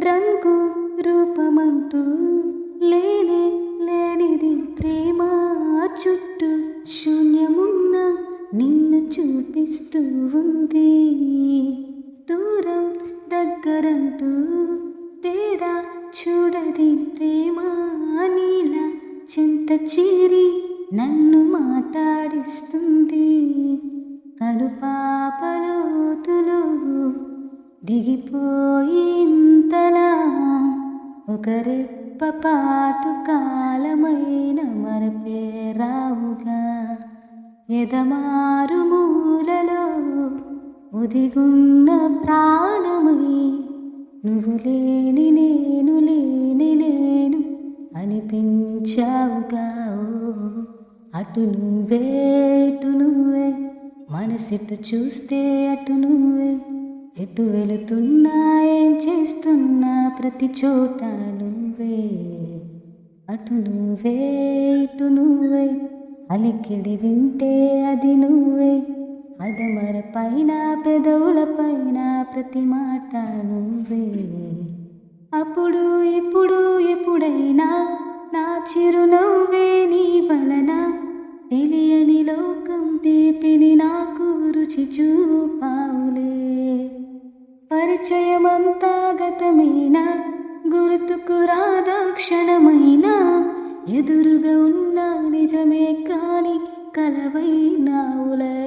రంగు రూపమంటూ లేనే లేనిది ప్రేమ, చుట్టూ శూన్యమున్న నిన్ను చూపిస్తూ ఉంది. దూరం దగ్గరంటూ తేడా చూడది ప్రేమ, నీలా చింత చేరి నన్ను మాట్లాడిస్తుంది. కనుపాపలోతులో దిగిపోయింతలా ఒక రెప్పపాటు కాలమైన మరపేరావుగా. ఎదమారు మూలలో ఒదిగున్న ప్రాణమై నువ్వు లేని నేను లేని లేను అనిపించావుగా. అటు నువ్వే ఇటు నువ్వే, మనసిటు చూస్తే అటు నువ్వే, ఎటు వెళుతున్నా ఏం చేస్తున్నా ప్రతి చోట నువ్వే. అటు నువ్వే ఇటు నువ్వే, అలికిడి వింటే అది నువ్వే, అదమర పైన పెదవుల పైన ప్రతి మాట నువ్వే. అప్పుడు ఇప్పుడు ఎప్పుడైనా నా చిరునవ్వే నీ వలన, తెలియని లోకం తీపిని నాకు రుచి చూపావులే. పరిచయమంతా గతమేనా, గుర్తుకు రాదా క్షణమైనా, ఎదురుగా ఉన్న నిజమే కాని కలవైనావులే.